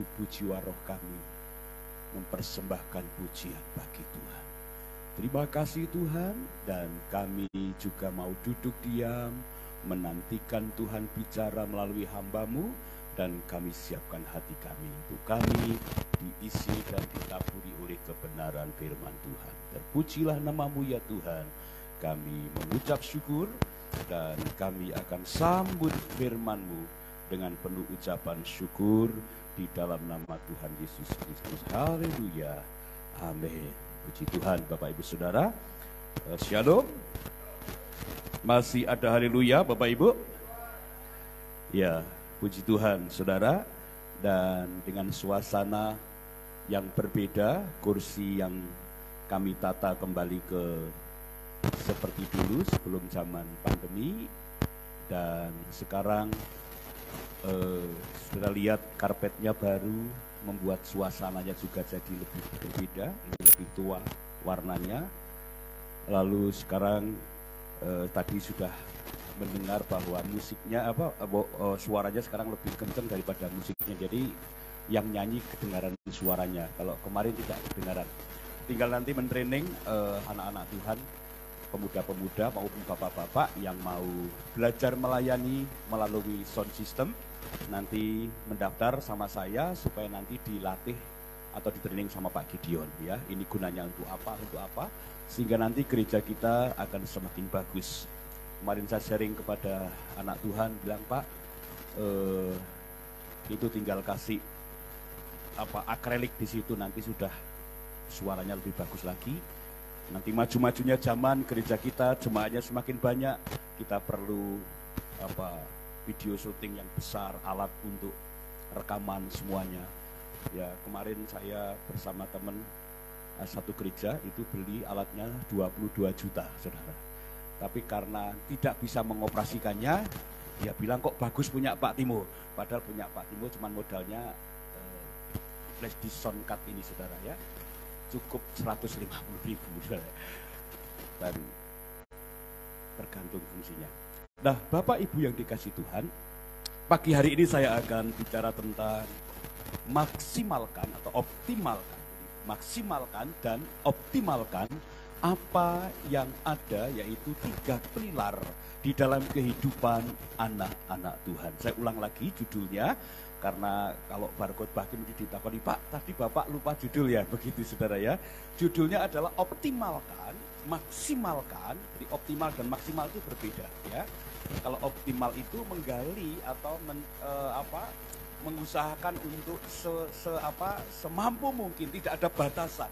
tubuh jiwa roh kami mempersembahkan pujian bagi Tuhan. Terima kasih Tuhan, dan kami juga mau duduk diam, menantikan Tuhan bicara melalui hamba-Mu, dan kami siapkan hati kami untuk kami diisi dan ditaburi oleh kebenaran firman Tuhan. Terpujilah nama-Mu ya Tuhan. Kami mengucap syukur dan kami akan sambut firman-Mu dengan penuh ucapan syukur di dalam nama Tuhan Yesus Kristus. Haleluya. Amin. Puji Tuhan Bapak Ibu Saudara. Shalom. Masih ada haleluya Bapak Ibu? Ya, puji Tuhan Saudara. Dan dengan suasana yang berbeda, kursi yang kami tata kembali ke seperti dulu sebelum zaman pandemi. Dan sekarang sudah lihat karpetnya baru, membuat suasananya juga jadi lebih berbeda, ini lebih tua warnanya. Lalu sekarang tadi sudah mendengar bahwa musiknya suaranya sekarang lebih kencang daripada musiknya. Jadi yang nyanyi kedengaran suaranya. Kalau kemarin tidak kedengaran. Tinggal nanti mentraining anak-anak Tuhan, pemuda-pemuda maupun bapak-bapak yang mau belajar melayani melalui sound system. Nanti mendaftar sama saya supaya nanti dilatih atau di-training sama Pak Gideon ya. Ini gunanya untuk apa, sehingga nanti gereja kita akan semakin bagus. Kemarin saya sharing kepada anak Tuhan, bilang Pak, itu tinggal kasih akrilik di situ, nanti sudah suaranya lebih bagus lagi. Nanti maju-majunya zaman, gereja kita jemaatnya semakin banyak, kita perlu video syuting yang besar, alat untuk rekaman semuanya. Ya, kemarin saya bersama teman satu gereja itu beli alatnya 22 juta, Saudara. Tapi karena tidak bisa mengoperasikannya, dia bilang kok bagus punya Pak Timo. Padahal punya Pak Timo cuma modalnya flash disk sound card ini, Saudara ya. Cukup 150.000, Saudara. Dan tergantung fungsinya. Nah, Bapak Ibu yang dikasih Tuhan, pagi hari ini saya akan bicara tentang maksimalkan atau optimalkan. Maksimalkan dan optimalkan apa yang ada, yaitu 3 pilar di dalam kehidupan anak-anak Tuhan. Saya ulang lagi judulnya, karena kalau barcode bahkan ditakoni, Pak, tadi Bapak lupa judul ya, begitu Saudara ya. Judulnya adalah optimalkan, maksimalkan. Jadi optimal dan maksimal itu berbeda ya. Kalau optimal itu menggali atau mengusahakan untuk semampu mungkin, tidak ada batasan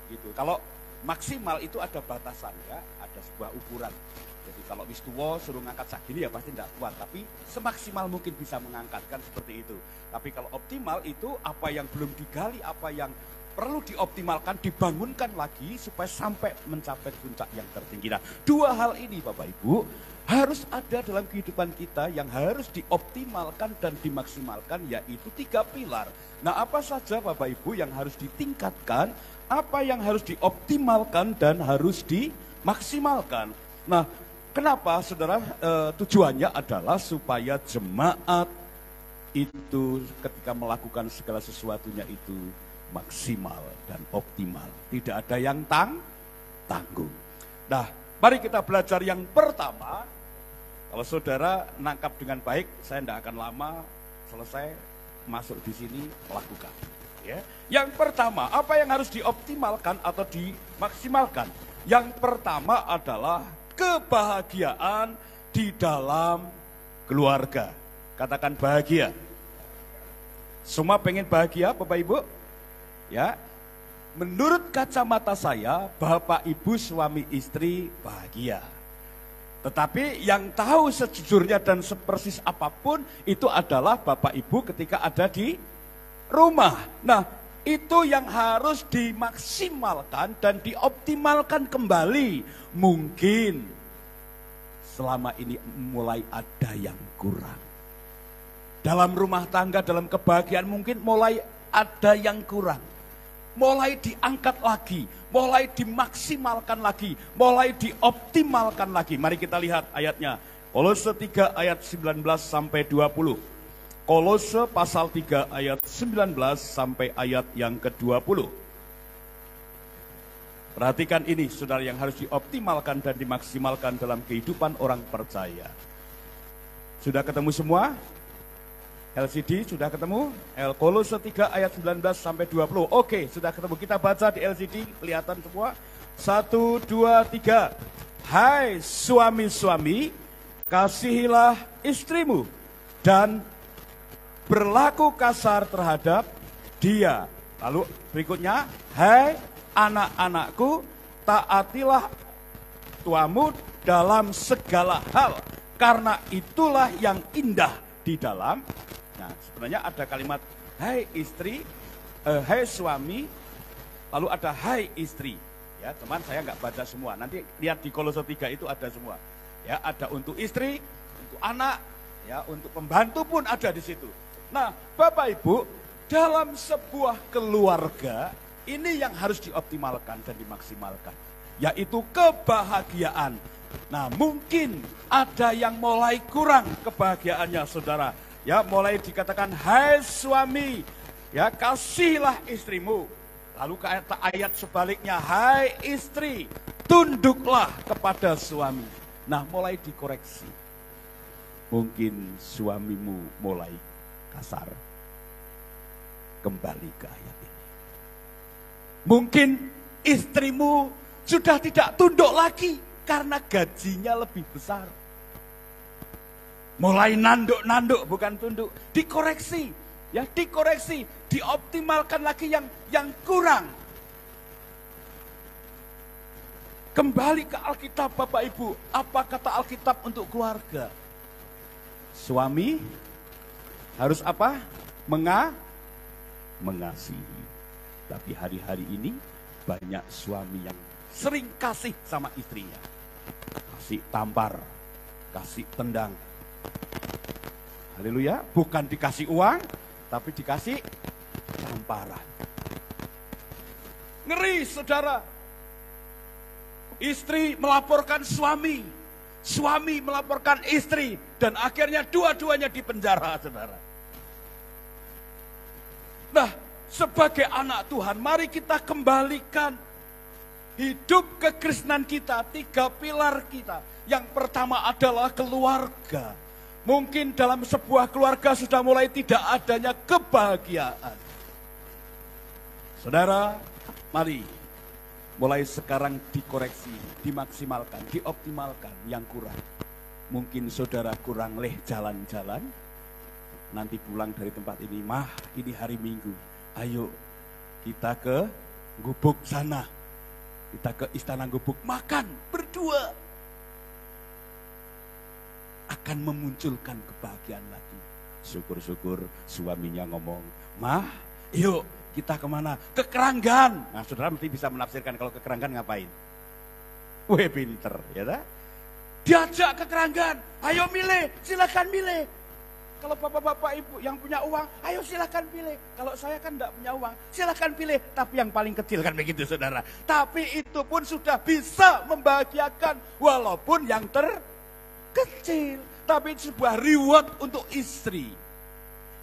gitu. Kalau maksimal itu ada batasan ya, ada sebuah ukuran. Jadi kalau wis tuwa suruh ngangkat segini ya pasti tidak kuat, tapi semaksimal mungkin bisa mengangkat, kan seperti itu. Tapi kalau optimal itu apa yang belum digali, apa yang perlu dioptimalkan, dibangunkan lagi supaya sampai mencapai puncak yang tertinggi. Nah, 2 hal ini Bapak Ibu harus ada dalam kehidupan kita yang harus dioptimalkan dan dimaksimalkan, yaitu 3 pilar. Nah, apa saja Bapak Ibu yang harus ditingkatkan, apa yang harus dioptimalkan dan harus dimaksimalkan. Nah, kenapa Saudara? Tujuannya adalah supaya jemaat itu ketika melakukan segala sesuatunya itu maksimal dan optimal. Tidak ada yang tanggung. Nah, mari kita belajar yang pertama. Kalau Saudara nangkap dengan baik, saya tidak akan lama selesai masuk di sini melakukan. Ya. Yang pertama, apa yang harus dioptimalkan atau dimaksimalkan? Yang pertama adalah kebahagiaan di dalam keluarga. Katakan bahagia. Semua pengen bahagia, Bapak Ibu? Ya. Menurut kacamata saya, Bapak Ibu suami istri bahagia. Tetapi yang tahu sejujurnya dan sepersis apapun itu adalah Bapak Ibu ketika ada di rumah. Nah, itu yang harus dimaksimalkan dan dioptimalkan kembali. Mungkin selama ini mulai ada yang kurang. Dalam rumah tangga, dalam kebahagiaan mungkin mulai ada yang kurang. Mulai diangkat lagi, mulai dimaksimalkan lagi, mulai dioptimalkan lagi. Mari kita lihat ayatnya. Kolose 3 ayat 19 sampai 20. Kolose pasal 3 ayat 19 sampai ayat yang ke-20. Perhatikan ini, saudara, yang harus dioptimalkan dan dimaksimalkan dalam kehidupan orang percaya. Sudah ketemu semua? LCD sudah ketemu? Kolose 3 ayat 19 sampai 20. Oke, sudah ketemu. Kita baca di LCD, kelihatan semua. 1, 2, 3. Hai suami-suami, kasihilah istrimu dan berlaku kasar terhadap dia. Lalu berikutnya, hai anak-anakku, taatilah tuamu dalam segala hal, karena itulah yang indah di dalam. Nah, sebenarnya ada kalimat hai istri, hai suami, lalu ada hai istri. Ya, teman, saya nggak baca semua. Nanti lihat di Kolose 3 itu ada semua. Ya, ada untuk istri, untuk anak, ya, untuk pembantu pun ada di situ. Nah, Bapak Ibu, dalam sebuah keluarga, ini yang harus dioptimalkan dan dimaksimalkan, yaitu kebahagiaan. Nah, mungkin ada yang mulai kurang kebahagiaannya, saudara. Ya, mulai dikatakan, hai suami, ya, kasihilah istrimu. Lalu kata ayat sebaliknya, hai istri, tunduklah kepada suami. Nah, mulai dikoreksi. Mungkin suamimu mulai kasar. Kembali ke ayat ini. Mungkin istrimu sudah tidak tunduk lagi karena gajinya lebih besar. Mulai nanduk-nanduk, bukan tunduk. Dikoreksi, ya, dikoreksi, dioptimalkan lagi yang kurang. Kembali ke Alkitab, Bapak Ibu. Apa kata Alkitab untuk keluarga? Suami harus apa? Mengasihi. Tapi hari-hari ini banyak suami yang sering kasih sama istrinya. Kasih tampar, kasih tendang. Haleluya, bukan dikasih uang, tapi dikasih tamparan. Ngeri, saudara. Istri melaporkan suami, suami melaporkan istri, dan akhirnya dua-duanya dipenjara, saudara. Nah, sebagai anak Tuhan, mari kita kembalikan hidup kekristenan kita, 3 pilar kita. Yang pertama adalah keluarga. Mungkin dalam sebuah keluarga sudah mulai tidak adanya kebahagiaan. Saudara, mari mulai sekarang dikoreksi, dimaksimalkan, dioptimalkan yang kurang. Mungkin saudara kurang jalan-jalan, nanti pulang dari tempat ini, mah ini hari Minggu, ayo kita ke Gubuk sana, kita ke Istana Gubuk, makan berdua. Akan memunculkan kebahagiaan lagi. Syukur-syukur suaminya ngomong, mah yuk kita kemana? Ke Keranggan. Nah, saudara mesti bisa menafsirkan kalau ke Keranggan ngapain. Weh, pinter, ya tak? Diajak ke Keranggan, ayo milih, silakan milih. Kalau bapak-bapak ibu yang punya uang, ayo silakan pilih. Kalau saya kan tidak punya uang, silakan pilih. Tapi yang paling kecil kan begitu, saudara. Tapi itu pun sudah bisa membahagiakan, walaupun yang terkecil. Tapi sebuah reward untuk istri.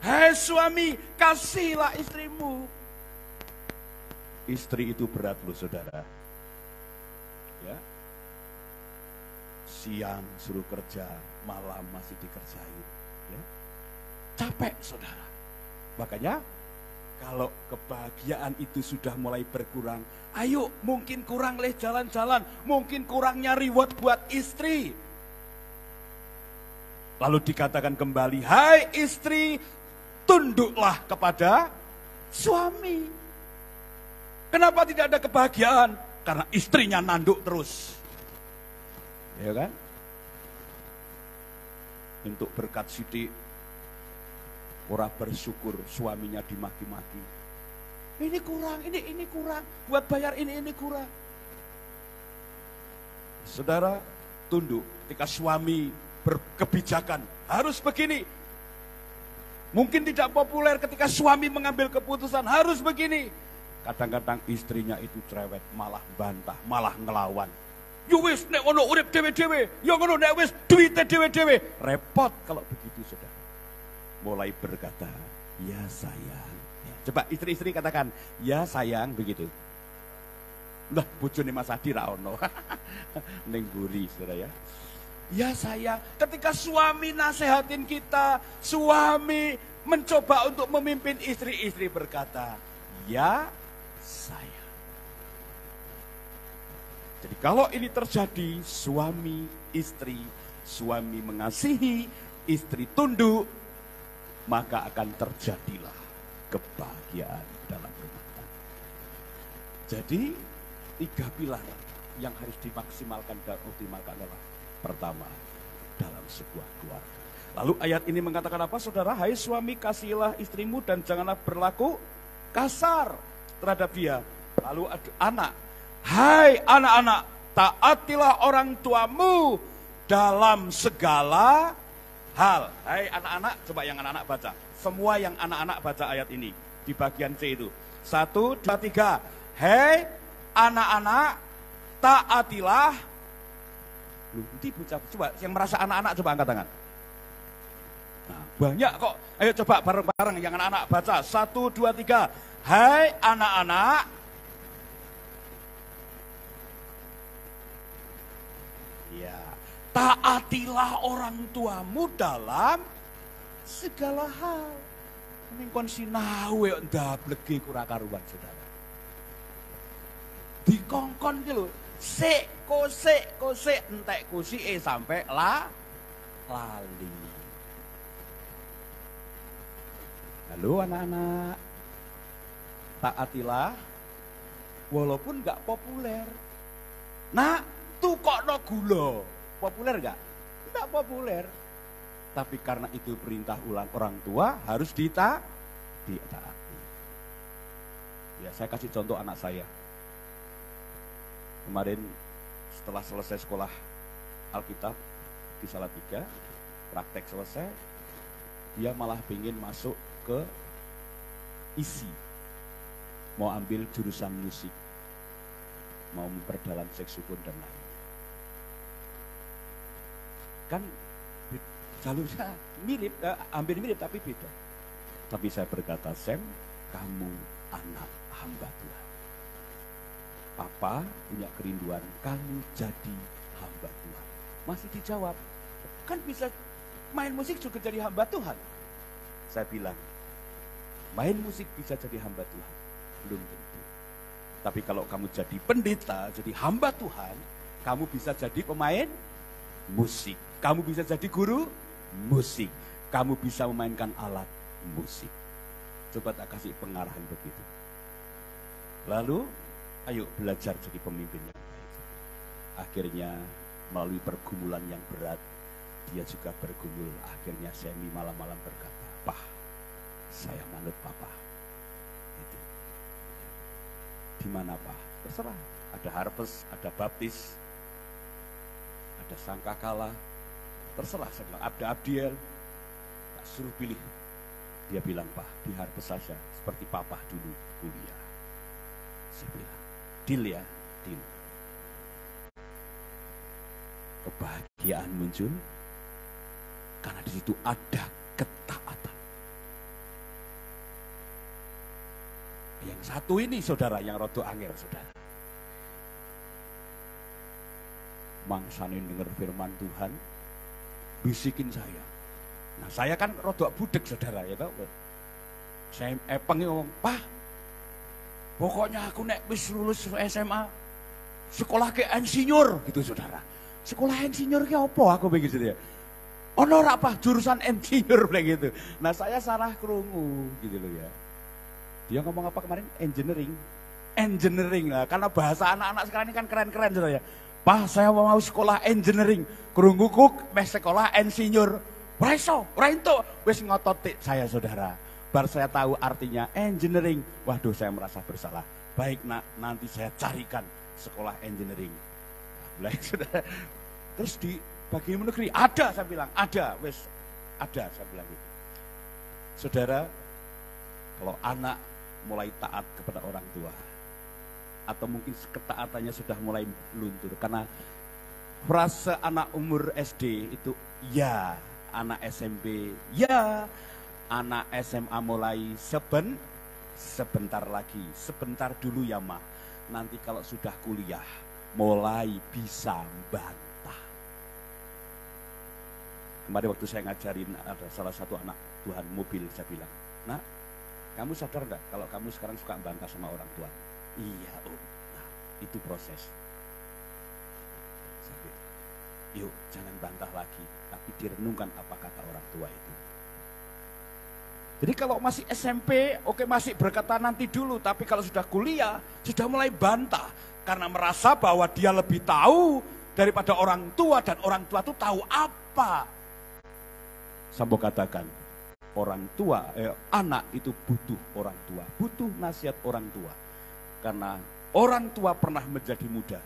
Hai suami, kasihlah istrimu. Istri itu berat loh, saudara. Ya. Siang suruh kerja, malam masih dikerjain. Ya. Capek, saudara. Makanya kalau kebahagiaan itu sudah mulai berkurang, ayo mungkin kurang jalan-jalan, mungkin kurangnya reward buat istri. Lalu dikatakan kembali, hai istri, tunduklah kepada suami. Kenapa tidak ada kebahagiaan? Karena istrinya nanduk terus. Ya kan? Untuk berkat sidik, orang bersyukur suaminya dimaki-maki. Ini kurang, ini kurang. Buat bayar ini kurang. Saudara, tunduk ketika suami berkebijakan. Harus begini. Mungkin tidak populer ketika suami mengambil keputusan. Harus begini. Kadang-kadang istrinya itu cerewet, malah bantah, malah ngelawan. Yo wis nek ono urip dhewe-dhewe, yo ngono nek wis duwite dhewe-dhewe. Repot kalau begitu, saudara. mulai berkata, ya sayang. Ya, coba istri-istri katakan, ya sayang, begitu. Lah, bojone Mas Adi ra ono. Ning mburi, saudara ya. Ya sayang, ketika suami nasehatin kita, suami mencoba untuk memimpin istri berkata, ya sayang. Jadi kalau ini terjadi, suami, istri, suami mengasihi, istri tunduk, maka akan terjadilah kebahagiaan dalam rumah tangga. Jadi 3 pilar yang harus dimaksimalkan dan optimalkan adalah pertama, dalam sebuah keluarga. Lalu ayat ini mengatakan apa, saudara? Hai suami, kasihilah istrimu dan janganlah berlaku kasar terhadap dia. Lalu anak, hai anak-anak, taatilah orang tuamu dalam segala hal. Hai anak-anak, coba yang anak-anak baca. Semua yang anak-anak baca ayat ini di bagian C itu. 1, 2, 3. Hai anak-anak, taatilah. Nanti coba yang merasa anak-anak coba angkat tangan. Nah, banyak kok. Ayo coba bareng-bareng yang anak-anak baca. 1, 2, 3. Hai anak-anak, ya, taatilah orang tuamu dalam segala hal. Ning kon sinau yo ndablege ora karuan, saudara. Dikongkon ki lho, sik kosik entek kusike sampai lali. Halo anak-anak, taatilah walaupun enggak populer. Nah, tukokno gula, populer enggak? Enggak populer. Tapi karena itu perintah orang tua harus ditaati. Ya, saya kasih contoh anak saya. Kemarin setelah selesai sekolah Alkitab di Salatiga, praktek selesai, dia malah pengen masuk ke ISI. Mau ambil jurusan musik, mau memperdalam saksofon dan lain. Kan jalurnya mirip, hampir mirip tapi beda. Tapi saya berkata, Sam, kamu anak hamba Tuhan. Papa punya kerinduan, kamu jadi hamba Tuhan. Masih dijawab, kan bisa main musik juga jadi hamba Tuhan. Saya bilang, main musik bisa jadi hamba Tuhan? Belum tentu. Tapi kalau kamu jadi pendeta, jadi hamba Tuhan, kamu bisa jadi pemain musik. Kamu bisa jadi guru musik. Kamu bisa memainkan alat musik. Coba tak kasih pengarahan begitu. Lalu, ayo belajar jadi pemimpin yang baik. Akhirnya, melalui pergumulan yang berat, dia juga bergumul. Akhirnya Semi malam-malam berkata, Pak, saya manut Papa. Itu. Di mana Pak? Terserah. Ada harvest, ada baptis, ada sangkakala. Terserah, saya bilang, ada Abdiel. Tak suruh pilih. Dia bilang, Pak, di harvest saja. Seperti Papa dulu kuliah. Saya bilang, deal ya, deal. Kebahagiaan muncul karena di situ ada ketaatan. Yang satu ini saudara yang rodo angel saudara. Mangsane denger firman Tuhan, bisikin saya. Nah saya kan rodo budek saudara ya tau. Saya ngomong, Pak, pokoknya aku nek wis lulus SMA, sekolah ke insinyur gitu saudara. Sekolah insinyur ki apa aku begitu dia. Ono ora apa jurusan insinyur begitu. Nah, saya salah krungu gitu loh ya. Dia ngomong apa kemarin? Engineering. Engineering lah, karena bahasa anak-anak sekarang ini kan keren-keren saudara ya. Pak, saya mau sekolah engineering. Krunguku meh sekolah insinyur. Ora iso, ora entuk. Wis ngotot saya saudara. Bar saya tahu artinya engineering. Waduh, saya merasa bersalah. Baik nak, nanti saya carikan sekolah engineering. Nah, saudara. Terus di bagian negeri ada, saya bilang ada, wes ada, saya bilang gitu. Saudara, kalau anak mulai taat kepada orang tua, atau mungkin ketaatannya sudah mulai luntur, karena frase anak umur SD itu ya, anak SMP ya, Anak SMA mulai sebentar lagi, sebentar dulu ya Ma. Nanti kalau sudah kuliah, mulai bisa bantah. Kemarin waktu saya ngajarin ada salah satu anak Tuhan mobil, saya bilang, "Nak, kamu sadar enggak kalau kamu sekarang suka bantah sama orang tua?" "Iya Om." Nah, itu proses. Saya bilang, "Yuk, jangan bantah lagi, tapi direnungkan apa kata orang tua itu." Jadi kalau masih SMP, oke masih berkata nanti dulu. Tapi kalau sudah kuliah, sudah mulai bantah. Karena merasa bahwa dia lebih tahu daripada orang tua. Dan orang tua itu tahu apa. Sambo katakan, anak itu butuh orang tua. Butuh nasihat orang tua. Karena orang tua pernah menjadi muda.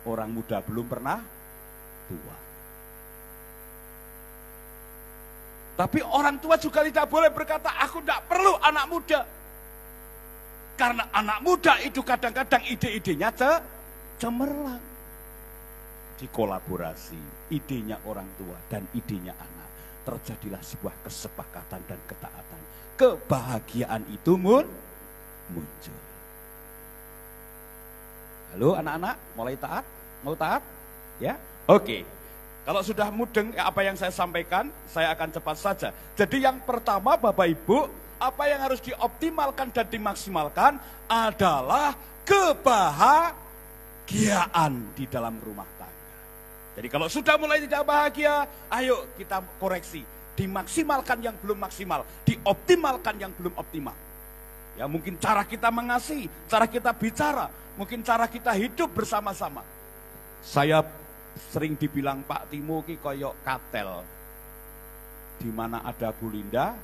Orang muda belum pernah tua. Tapi orang tua juga tidak boleh berkata, aku tidak perlu anak muda. Karena anak muda itu kadang-kadang ide-idenya cemerlang. Dikolaborasi, idenya orang tua dan idenya anak. Terjadilah sebuah kesepakatan dan ketaatan. Kebahagiaan itu muncul. Halo anak-anak, mulai taat? Mau taat? Ya, oke. Kalau sudah mudeng apa yang saya sampaikan, saya akan cepat saja. Jadi yang pertama Bapak Ibu, apa yang harus dioptimalkan dan dimaksimalkan adalah kebahagiaan di dalam rumah tangga. Jadi kalau sudah mulai tidak bahagia, ayo kita koreksi. Dimaksimalkan yang belum maksimal, dioptimalkan yang belum optimal. Ya mungkin cara kita mengasihi, cara kita bicara, mungkin cara kita hidup bersama-sama. Saya sering dibilang Pak Timo ki koyok katel. Di mana ada Bu Linda,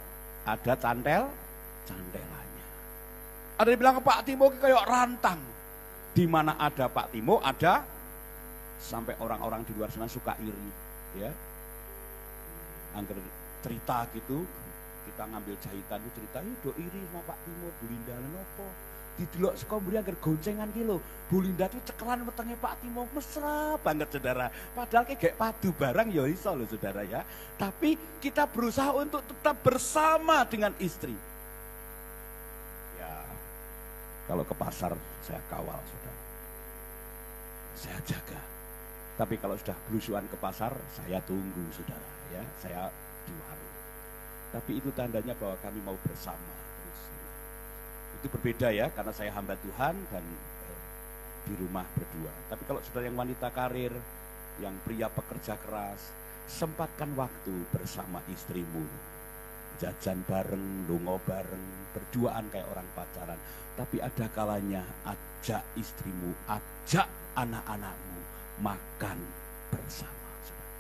ada cantelannya. Ada yang bilang Pak Timo ki koyok rantang. Di mana ada Pak Timo, ada sampai orang-orang di luar sana suka iri, ya. Angger cerita gitu, kita ngambil jahitan itu cerita, do iri sama Pak Timo, Bu Linda nopo. Didelok saka mburi angger goncengan ki lho. Bu Linda tuh cekelan wetenge Pak Timo mesra banget Saudara. Padahal kayak padu barang ya iso lho Saudara ya. Tapi kita berusaha untuk tetap bersama dengan istri. Ya. Kalau ke pasar saya kawal Saudara. Saya jaga. Tapi kalau sudah belusuan ke pasar saya tunggu Saudara ya. Saya di warung. Tapi itu tandanya bahwa kami mau bersama. Itu berbeda ya, karena saya hamba Tuhan dan di rumah berdua. Tapi kalau saudara yang wanita karir, yang pria pekerja keras, sempatkan waktu bersama istrimu. Jajan bareng, lungo bareng, berduaan kayak orang pacaran. Tapi ada kalanya ajak istrimu, ajak anak-anakmu makan bersama. Saudara.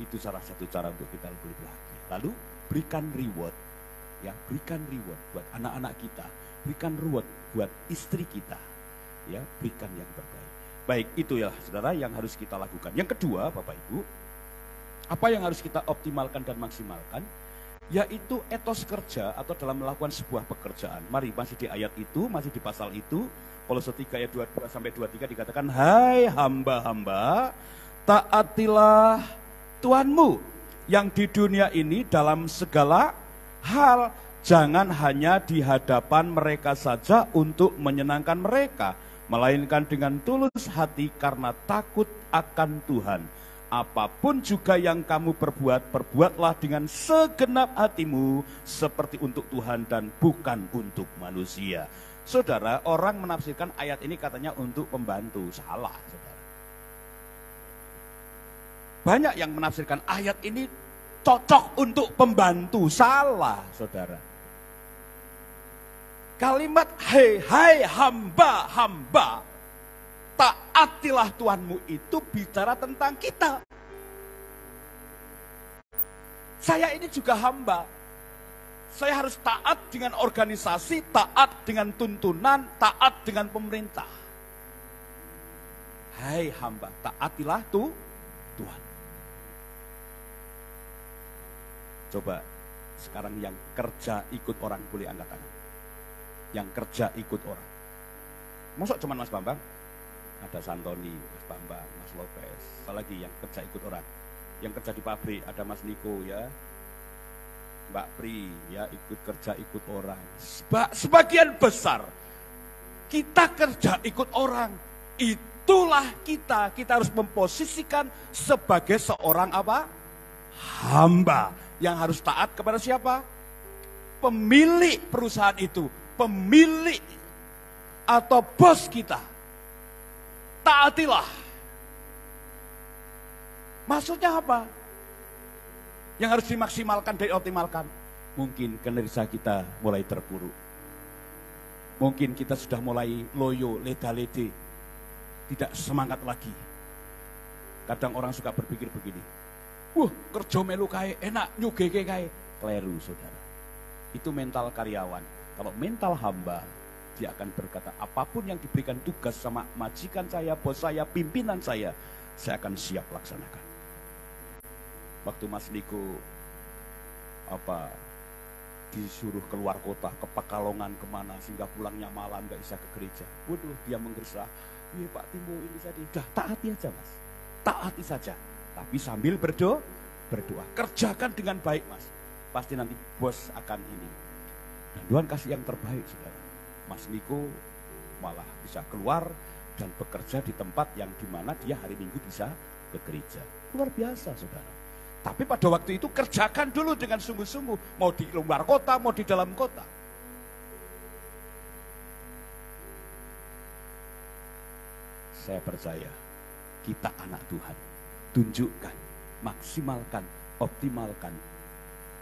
Itu salah satu cara untuk kita lebih bahagia. Lalu berikan reward. Ya, berikan reward buat anak-anak kita, berikan reward buat istri kita, ya, berikan yang terbaik. Baik, itu ya saudara yang harus kita lakukan. Yang kedua, Bapak Ibu, apa yang harus kita optimalkan dan maksimalkan, yaitu etos kerja atau dalam melakukan sebuah pekerjaan. Mari masih di ayat itu, masih di pasal itu, Kolose 3 ayat 22 sampai 23 dikatakan, hai hamba-hamba, taatilah Tuhanmu yang di dunia ini dalam segala hal, jangan hanya di hadapan mereka saja untuk menyenangkan mereka, melainkan dengan tulus hati karena takut akan Tuhan. Apapun juga yang kamu perbuat, perbuatlah dengan segenap hatimu seperti untuk Tuhan dan bukan untuk manusia. Saudara, orang menafsirkan ayat ini katanya untuk pembantu. Salah, saudara. Banyak yang menafsirkan ayat ini cocok untuk pembantu. Salah, saudara. Kalimat hai hamba, taatilah Tuhanmu itu bicara tentang kita. Saya ini juga hamba. Saya harus taat dengan organisasi, taat dengan tuntunan, taat dengan pemerintah. Hai hamba, taatilah Tuhan. Coba sekarang yang kerja ikut orang boleh angkat tangan. Yang kerja ikut orang. Masuk cuman Mas Bambang? Ada Santoni, Mas Bambang, Mas Lopez. Lagi yang kerja ikut orang. Yang kerja di pabrik ada Mas Niko ya. Mbak Pri, ya ikut kerja ikut orang. Sebagian besar kita kerja ikut orang. Itulah kita harus memposisikan sebagai seorang apa? Hamba yang harus taat kepada siapa? Pemilik perusahaan itu, pemilik atau bos kita. Taatilah. Maksudnya apa? Yang harus dimaksimalkan dan dioptimalkan. Mungkin kinerja kita mulai terpuruk. Mungkin kita sudah mulai loyo, leda-lede. Tidak semangat lagi. Kadang orang suka berpikir begini. Kerja melu kae, enak nyugeke kae. Kleru, saudara. Itu mental karyawan. Kalau mental hamba, dia akan berkata, apapun yang diberikan tugas sama majikan saya, bos saya, pimpinan saya akan siap laksanakan. Waktu Mas Niko disuruh keluar kota ke Pekalongan kemana sehingga pulangnya malam nggak bisa ke gereja. Waduh, dia menggersah. Iya Pak Timo, ini tadi udah taati aja Mas, taati saja. Tapi sambil berdoa, kerjakan dengan baik Mas. Pasti nanti bos akan ini. Dan Tuhan kasih yang terbaik saudara. Mas Niko malah bisa keluar dan bekerja di tempat yang dimana dia hari Minggu bisa ke gereja. Luar biasa saudara. Tapi pada waktu itu kerjakan dulu dengan sungguh-sungguh. Mau di luar kota, mau di dalam kota. Saya percaya kita anak Tuhan. Tunjukkan, maksimalkan, optimalkan.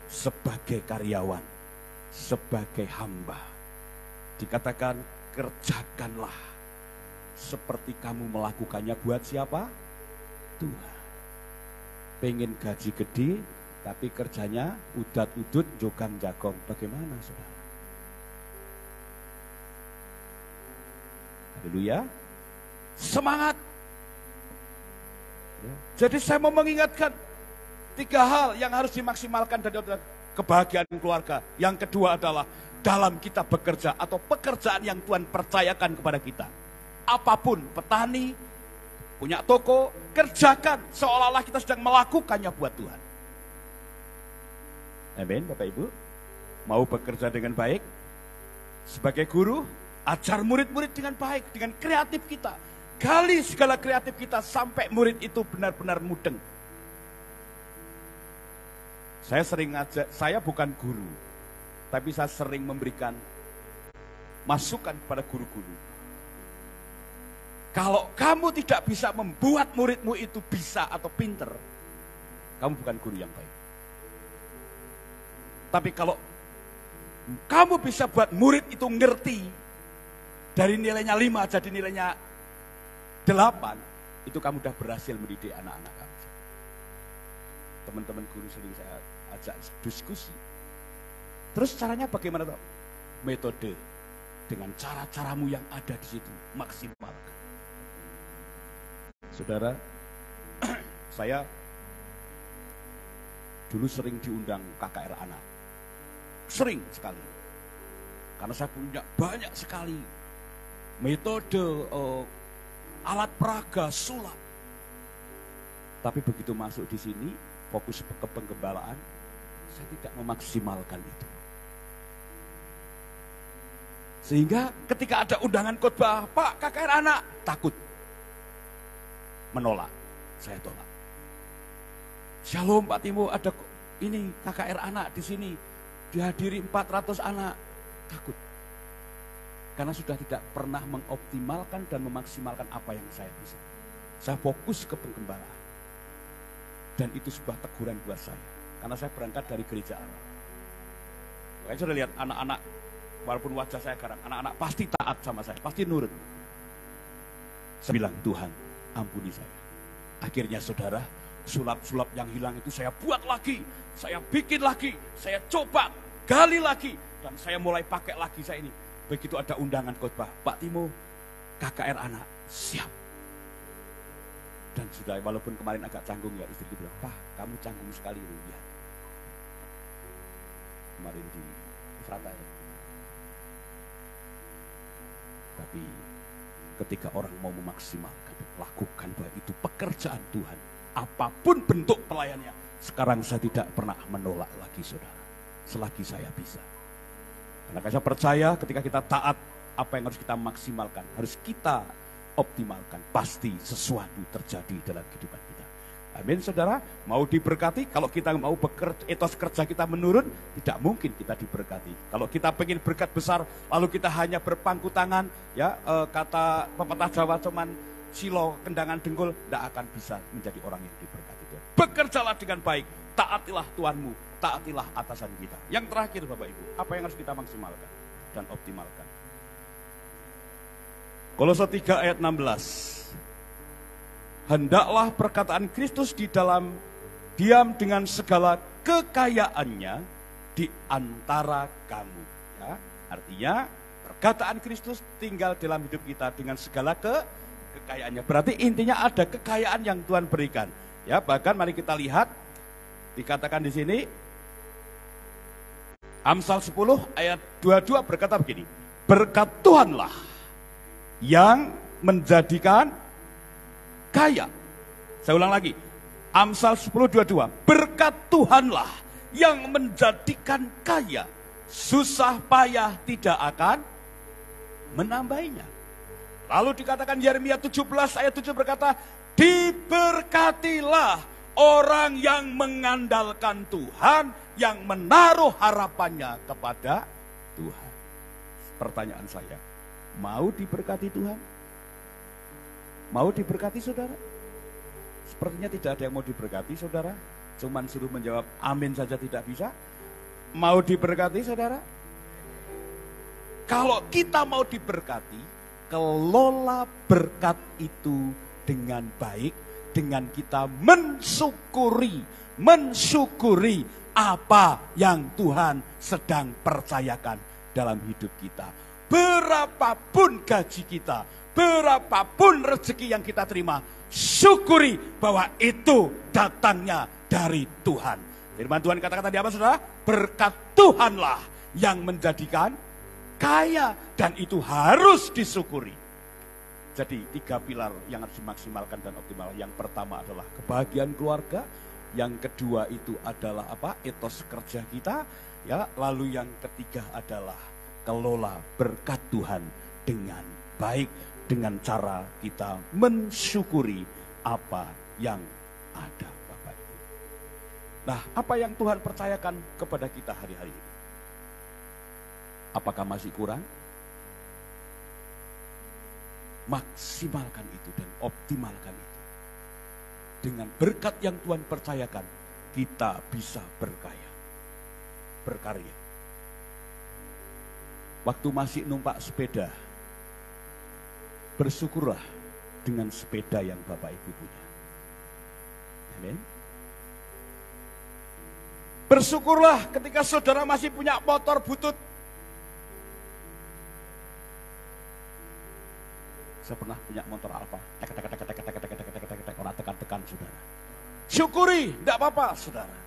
Sebagai karyawan, sebagai hamba. Dikatakan kerjakanlah. Seperti kamu melakukannya buat siapa? Tuhan. Pengen gaji gede, tapi kerjanya udat-udut, jogang jagong. Bagaimana saudara? Haleluya. Semangat. Ya. Jadi saya mau mengingatkan 3 hal yang harus dimaksimalkan dari kebahagiaan keluarga. Yang kedua adalah dalam kita bekerja atau pekerjaan yang Tuhan percayakan kepada kita. Apapun, petani, punya toko, kerjakan seolah-olah kita sedang melakukannya buat Tuhan. Amin, Bapak Ibu. Mau bekerja dengan baik, sebagai guru, ajar murid-murid dengan baik, dengan kreatif kita. Gali segala kreatif kita sampai murid itu benar-benar mudeng. Saya sering ngajak, saya bukan guru, tapi saya sering memberikan masukan kepada guru-guru. Kalau kamu tidak bisa membuat muridmu itu bisa atau pinter, kamu bukan guru yang baik. Tapi kalau kamu bisa buat murid itu ngerti, dari nilainya 5 jadi nilainya 8, itu kamu sudah berhasil mendidik anak-anak kamu. Teman-teman guru sering saya ajak diskusi. Terus caranya bagaimana toh? Metode. Dengan cara-caramu yang ada di situ, maksimalkan. Saudara, saya dulu sering diundang KKR anak. Sering sekali. Karena saya punya banyak sekali metode, alat peraga, sulap. Tapi begitu masuk di sini, fokus ke penggembalaan, saya tidak memaksimalkan itu. Sehingga ketika ada undangan khotbah, Pak KKR anak, takut. Menolak, saya tolak. Shalom Pak Timo, ada ini KKR anak di sini, dihadiri 400 anak, takut. Karena sudah tidak pernah mengoptimalkan dan memaksimalkan apa yang saya bisa. Saya fokus ke penggembalaan. Dan itu sebuah teguran buat saya. Karena saya berangkat dari gereja Allah. Makanya sudah lihat anak-anak, walaupun wajah saya garang, anak-anak pasti taat sama saya, pasti nurut. Saya bilang, Tuhan, ampuni saya. Akhirnya saudara, sulap-sulap yang hilang itu saya buat lagi, saya bikin lagi, saya coba, gali lagi, dan saya mulai pakai lagi saya ini. Begitu ada undangan khotbah, Pak Timo, KKR anak, siap. Dan sudah, walaupun kemarin agak canggung ya, istri bilang, Pak, kamu canggung sekali. Ya. Kemarin di Efrata ya. Tapi ketika orang mau memaksimalkan, lakukan bahwa itu pekerjaan Tuhan. Apapun bentuk pelayannya. Sekarang saya tidak pernah menolak lagi saudara. selagi saya bisa. Karena saya percaya ketika kita taat, apa yang harus kita maksimalkan, harus kita optimalkan. Pasti sesuatu terjadi dalam kehidupan kita. Amin, saudara. Mau diberkati, kalau kita mau bekerja, etos kerja kita menurun, tidak mungkin kita diberkati. Kalau kita pengen berkat besar, lalu kita hanya berpangku tangan, ya kata pepatah Jawa cuman silo kendangan dengkul, tidak akan bisa menjadi orang yang diberkati. Bekerjalah dengan baik, taatilah Tuhanmu, taatilah atasan kita. Yang terakhir Bapak Ibu, apa yang harus kita maksimalkan dan optimalkan? Kolose 3 ayat 16. Hendaklah perkataan Kristus di dalam diam dengan segala kekayaannya di antara kamu. Ya, artinya perkataan Kristus tinggal dalam hidup kita dengan segala kekayaannya. Berarti intinya ada kekayaan yang Tuhan berikan. Ya, bahkan mari kita lihat dikatakan di sini Amsal 10 ayat 22 berkata begini, berkat Tuhanlah yang menjadikan kaya. Saya ulang lagi, Amsal 10:22, berkat Tuhanlah yang menjadikan kaya, susah payah tidak akan menambahinya. Lalu dikatakan Yeremia 17 ayat 7 berkata, diberkatilah orang yang mengandalkan Tuhan, yang menaruh harapannya kepada Tuhan. Pertanyaan saya, mau diberkati Tuhan? Mau diberkati saudara? Sepertinya tidak ada yang mau diberkati saudara. Cuman suruh menjawab amin saja tidak bisa. Mau diberkati saudara? Kalau kita mau diberkati, kelola berkat itu dengan baik, dengan kita mensyukuri apa yang Tuhan sedang percayakan dalam hidup kita. Berapapun gaji kita, berapapun rezeki yang kita terima, syukuri bahwa itu datangnya dari Tuhan. Firman Tuhan kata-kata di apa saudara? Berkat Tuhanlah yang menjadikan kaya, dan itu harus disyukuri. Jadi 3 pilar yang harus dimaksimalkan dan optimal. Yang pertama adalah kebahagiaan keluarga, yang kedua itu adalah etos kerja kita, ya. Lalu yang ketiga adalah kelola berkat Tuhan dengan baik, dengan cara kita mensyukuri apa yang ada, Bapak Ibu. Nah, apa yang Tuhan percayakan kepada kita hari-hari ini? Apakah masih kurang? Maksimalkan itu dan optimalkan itu. Dengan berkat yang Tuhan percayakan, kita bisa berkarya. Waktu masih numpak sepeda, bersyukurlah dengan sepeda yang Bapak Ibu punya. Amin. Bersyukurlah ketika saudara masih punya motor butut. Saya pernah punya motor Alfa, orang tekan-tekan saudara. Syukuri, tidak apa-apa saudara.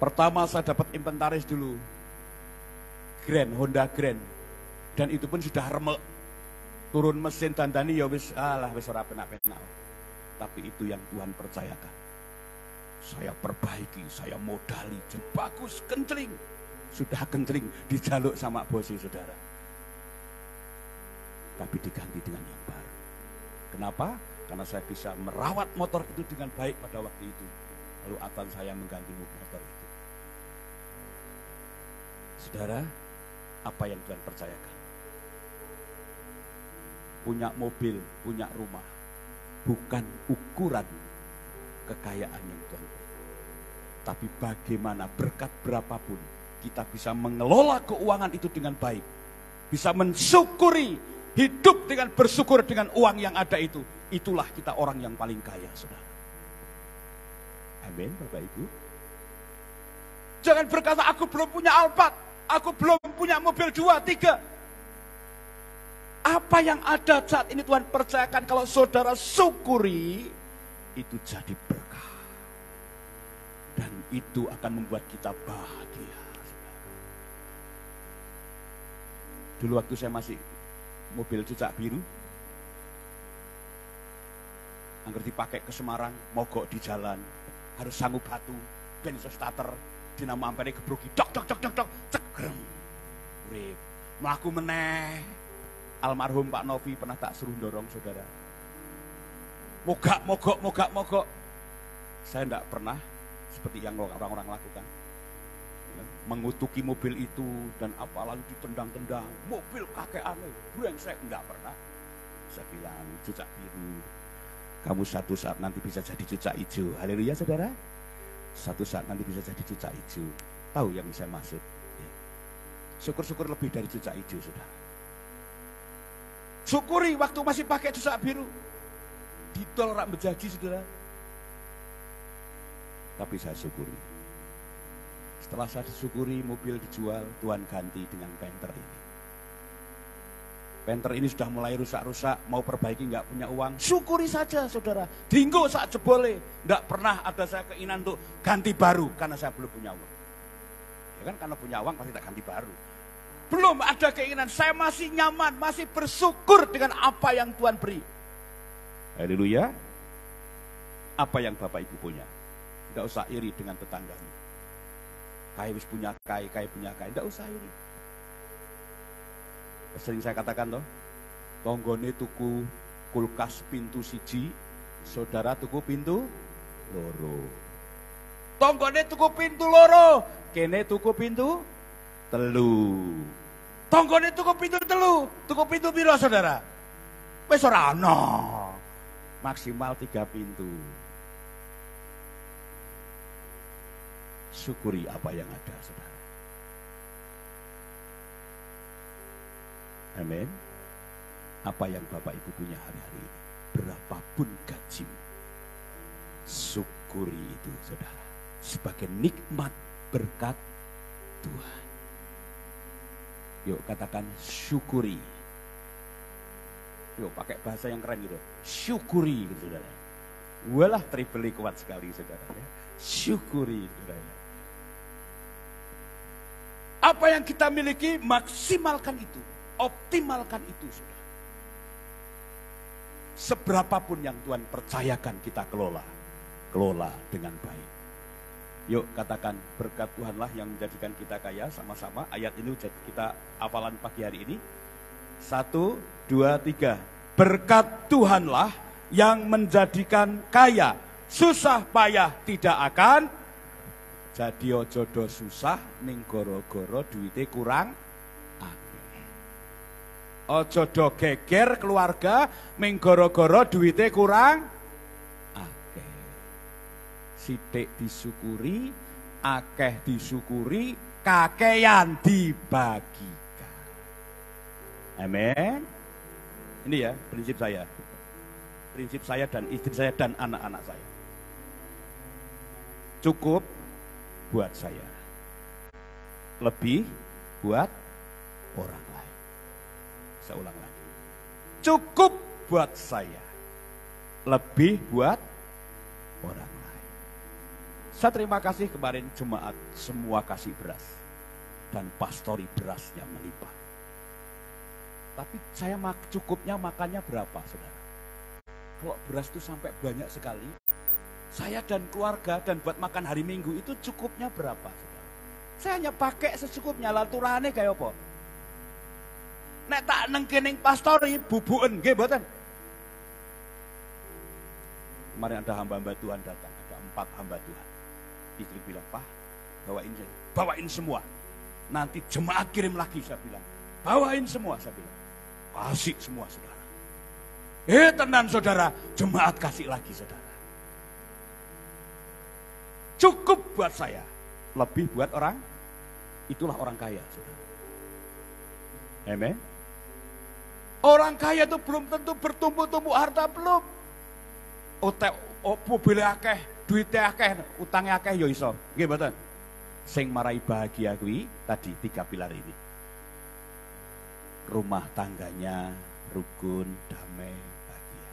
Pertama saya dapat inventaris dulu, Honda Grand, dan itu pun sudah remek. Turun mesin dandani ya wis ora penak-penak. Tapi itu yang Tuhan percayakan. Saya perbaiki, saya modali, bagus, kencling. Sudah kencling, dijaluk sama bosi saudara. Tapi diganti dengan yang baru. Kenapa? Karena saya bisa merawat motor itu dengan baik pada waktu itu. Lalu atan saya mengganti motor itu. Saudara, apa yang Tuhan percayakan? Punya mobil, punya rumah, bukan ukuran kekayaan yang Tuhan berikan. Tapi bagaimana berkat berapapun kita bisa mengelola keuangan itu dengan baik. Bisa mensyukuri, hidup dengan bersyukur dengan uang yang ada itu. Itulah kita orang yang paling kaya, saudara. Amin, Bapak Ibu. Jangan berkata, aku belum punya Alphard, aku belum punya mobil 2, 3. Apa yang ada saat ini Tuhan percayakan, kalau saudara syukuri, itu jadi berkah. Dan itu akan membuat kita bahagia. Dulu waktu saya masih mobil cucak biru, angger dipakai ke Semarang, mogok di jalan, harus sanggup batu, ben iso starter, dinamo ampere gebrogi dok dok dok dok dok cegrem. Urip. Mlaku meneh. Almarhum Pak Novi pernah tak suruh dorong saudara. Mogok. Saya tidak pernah seperti yang orang-orang lakukan. Mengutuki mobil itu dan apalagi ditendang-tendang. Mobil kakeane, brengsek, enggak pernah. Saya bilang, cucak biru. Kamu satu saat nanti bisa jadi cucak hijau. Haleluya saudara. Satu saat nanti bisa jadi cucak hijau. Tahu yang saya maksud? Ya. Syukur-syukur lebih dari cucak hijau saudara. Syukuri waktu masih pakai cucak biru. Ditol rak menjadi saudara. Tapi saya syukuri. Setelah saya syukuri mobil dijual, Tuhan ganti dengan Panther ini. Panther ini sudah mulai rusak-rusak, mau perbaiki nggak punya uang, syukuri saja saudara. Dinggo saat jebole, nggak pernah ada saya keinginan untuk ganti baru karena saya belum punya uang. Ya kan karena punya uang pasti tak ganti baru. Belum ada keinginan, saya masih nyaman, masih bersyukur dengan apa yang Tuhan beri. Haleluya. Apa yang Bapak Ibu punya? Tidak usah iri dengan tetangganya. Kai wis punya kai punya kai, tidak usah iri. Sering saya katakan toh, tonggone tuku kulkas pintu siji, saudara tuku pintu loro. Tonggone tuku pintu loro, kene tuku pintu telu. Tonggone tuku pintu telu, tuku pintu piro saudara? Wis ora ana. Maksimal 3 pintu. Syukuri apa yang ada saudara. Amin. Apa yang Bapak Ibu punya hari-hari ini, berapapun gajimu, syukuri itu saudara, sebagai nikmat berkat Tuhan. Yuk katakan syukuri. Yuk pakai bahasa yang keren gitu, syukuri gitu saudara. Walah tripoli kuat sekali saudara ya. Syukuri saudara. Apa yang kita miliki, maksimalkan itu. Optimalkan itu, saudara. Seberapapun yang Tuhan percayakan kita kelola dengan baik. Yuk katakan berkat Tuhanlah yang menjadikan kita kaya sama-sama. Ayat ini kita hafalan pagi hari ini. 1, 2, 3. Berkat Tuhanlah yang menjadikan kaya. Susah payah tidak akan jadi jodoh susah ning goro-goro duite kurang. Ojo do geger keluarga ming goro-goro duite kurang akeh. Sithik disyukuri, akeh disyukuri, kakean dibagikan. Amin. Ini ya prinsip saya. Prinsip saya dan istri saya dan anak-anak saya. Cukup buat saya. Lebih buat orang lain. Saya ulang lagi. Cukup buat saya. Lebih buat orang lain. Saya terima kasih kemarin jemaat semua kasih beras. Dan pastori beras yang melimpah. Tapi saya cukupnya makannya berapa saudara? Kalau beras itu sampai banyak sekali. Saya dan keluarga dan buat makan hari Minggu itu cukupnya berapa saudara? Saya hanya pakai secukupnya, lah turane kayak apa? Nek tak nengkening pastori bubuken nggih mboten. Kemarin ada hamba-hamba Tuhan datang, ada 4 hamba Tuhan. Istri bilang, "Pak, bawain semua. Nanti jemaat kirim lagi," saya bilang. "Bawain semua," saya bilang. Kasih semua saudara. Tenan saudara, jemaat kasih lagi saudara. Cukup buat saya, lebih buat orang. Itulah orang kaya saudara. Amen. Orang kaya itu belum tentu bertumbuh-tumbuh harta, belum. Mobil akeh, duitnya akeh, utangnya akeh ya iso. Nggih mboten? Sing marai bahagia kuwi tadi 3 pilar ini. Rumah tangganya rukun, damai, bahagia.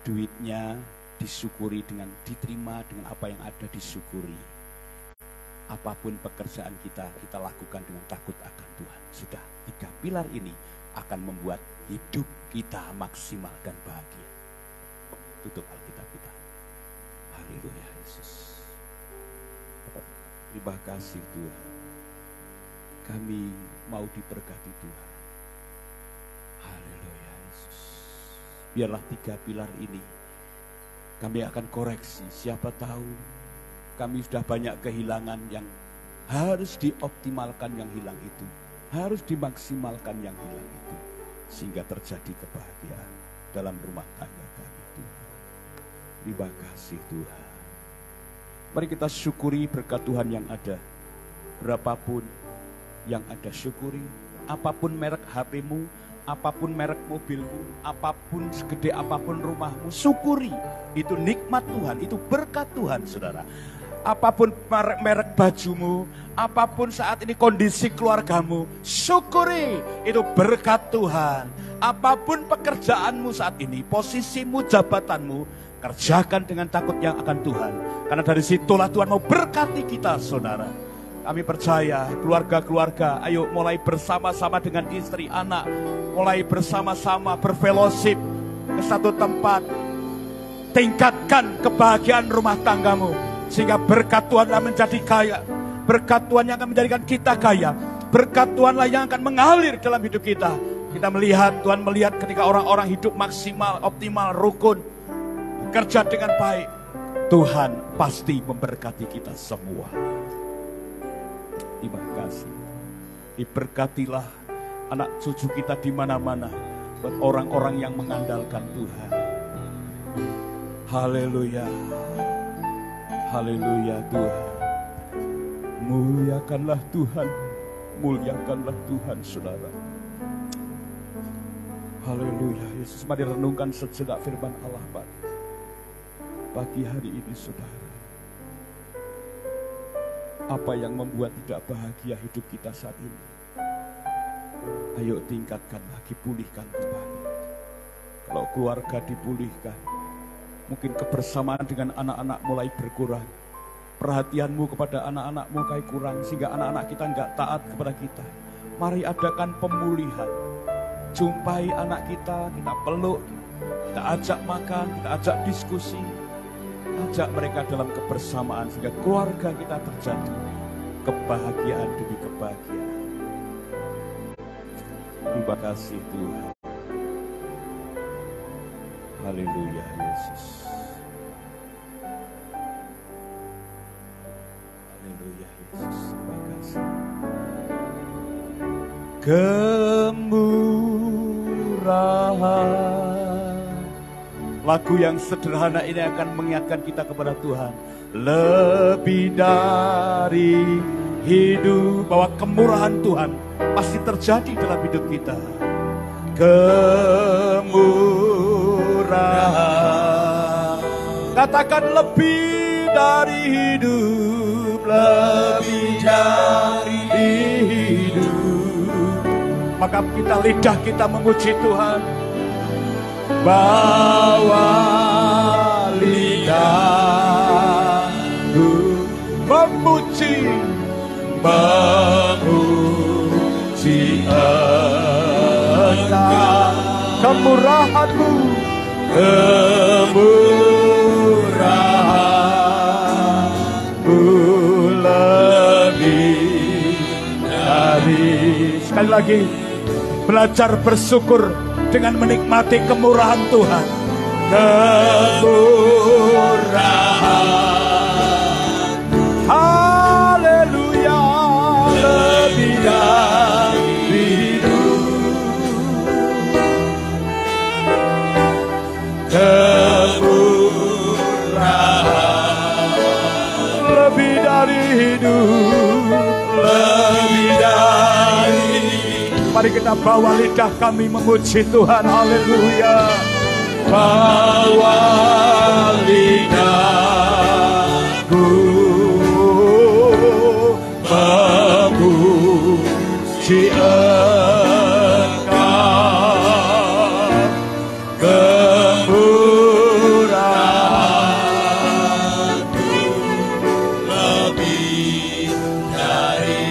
Duitnya disyukuri dengan diterima dengan apa yang ada disyukuri. Apapun pekerjaan kita lakukan dengan takut akan Tuhan. Sudah 3 pilar ini akan membuat hidup kita maksimal dan bahagia. Tutup Alkitab kita. Haleluya Yesus. Terima kasih Tuhan. Kami mau diberkati Tuhan. Haleluya Yesus. Biarlah 3 pilar ini kami akan koreksi. Siapa tahu kami sudah banyak kehilangan yang harus dioptimalkan, yang hilang itu harus dimaksimalkan, yang hilang itu, sehingga terjadi kebahagiaan dalam rumah tangga kami Tuhan. Terima kasih Tuhan. Mari kita syukuri berkat Tuhan yang ada. Berapapun yang ada, syukuri. Apapun merek HP-mu, apapun merek mobilmu, apapun segede apapun rumahmu, syukuri. Itu nikmat Tuhan, itu berkat Tuhan saudara. Apapun merek bajumu, apapun saat ini kondisi keluargamu, syukuri. Itu berkat Tuhan. Apapun pekerjaanmu saat ini, posisimu, jabatanmu, kerjakan dengan takut yang akan Tuhan. Karena dari situlah Tuhan mau berkati kita saudara. Kami percaya keluarga-keluarga, ayo mulai bersama-sama dengan istri, anak. Mulai bersama-sama berfellowship ke satu tempat. Tingkatkan kebahagiaan rumah tanggamu. Sehingga berkat Tuhanlah menjadi kaya. Berkat Tuhan yang akan menjadikan kita kaya. Berkat Tuhanlah yang akan mengalir dalam hidup kita. Kita melihat, Tuhan melihat ketika orang-orang hidup maksimal, optimal, rukun, kerja dengan baik, Tuhan pasti memberkati kita semua. Terima kasih. Diberkatilah anak cucu kita di mana-mana, buat orang-orang yang mengandalkan Tuhan. Haleluya. Haleluya Tuhan. Muliakanlah Tuhan. Muliakanlah Tuhan saudara. Haleluya Yesus. Mari renungkan sejenak firman Allah pagi hari ini saudara. Apa yang membuat tidak bahagia hidup kita saat ini? Ayo tingkatkan lagi, pulihkan kembali. Kalau keluarga dipulihkan, mungkin kebersamaan dengan anak-anak mulai berkurang. Perhatianmu kepada anak-anak mulai kurang, sehingga anak-anak kita enggak taat kepada kita. Mari adakan pemulihan. Jumpai anak kita, kita peluk, kita ajak makan, kita ajak diskusi. Ajak mereka dalam kebersamaan sehingga keluarga kita terjadi kebahagiaan demi kebahagiaan. Terima kasih Tuhan. Haleluya Yesus. Haleluya Yesus. Terima kasih. Kemurahan. Lagu yang sederhana ini akan mengingatkan kita kepada Tuhan. Lebih dari hidup, bahwa kemurahan Tuhan pasti terjadi dalam hidup kita. Kemurahan. Katakan lebih dari hidup, lebih dari hidup. Maka kita lidah kita memuji Tuhan. Bawa lidahku memuji Engkau, kemurahan-Mu, kemurahan-Mu lebih dari. Sekali lagi, belajar bersyukur dengan menikmati kemurahan Tuhan. Kemurahan. Haleluya. Lebih dari hidup. Kemurahan. Lebih dari hidup. Lebih dari. Mari kita bawa lidah kami memuji Tuhan. Haleluya. Bawa lidahku memuji Engkau, kemurahan-Mu lebih dari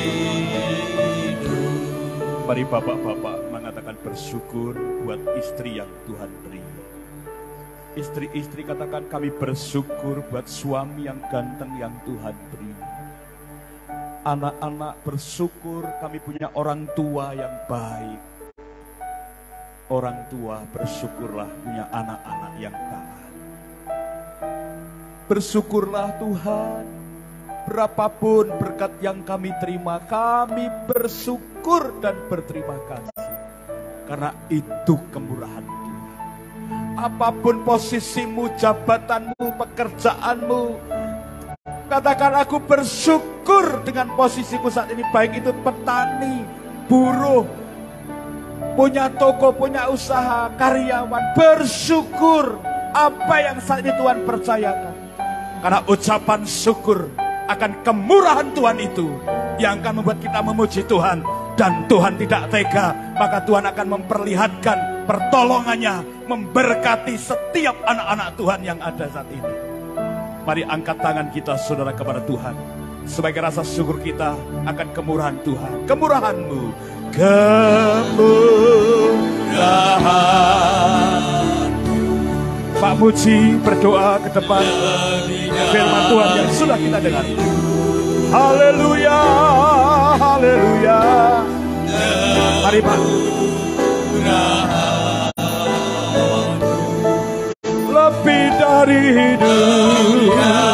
hidup. Mari bapak-bapak mengatakan bersyukur buat istri yang Tuhan beri. Istri-istri katakan kami bersyukur buat suami yang ganteng yang Tuhan beri. anak-anak bersyukur kami punya orang tua yang baik. Orang tua bersyukurlah punya anak-anak yang taat. Bersyukurlah Tuhan, berapapun berkat yang kami terima, kami bersyukur dan berterima kasih. Karena itu kemurahan Tuhan. Apapun posisimu, jabatanmu, pekerjaanmu, katakan aku bersyukur dengan posisiku saat ini. Baik itu petani, buruh, punya toko, punya usaha, karyawan. Bersyukur apa yang saat ini Tuhan percayakan. Karena ucapan syukur akan kemurahan Tuhan itu yang akan membuat kita memuji Tuhan. Dan Tuhan tidak tega, maka Tuhan akan memperlihatkan pertolongannya, memberkati setiap anak-anak Tuhan yang ada saat ini. Mari angkat tangan kita saudara kepada Tuhan sebagai rasa syukur kita akan kemurahan Tuhan. Kemurahan-Mu, kemurahan. Pak Muji berdoa ke depan firman Tuhan yang sudah kita dengar. Haleluya, haleluya. Mari Pak. Lebih dari hidup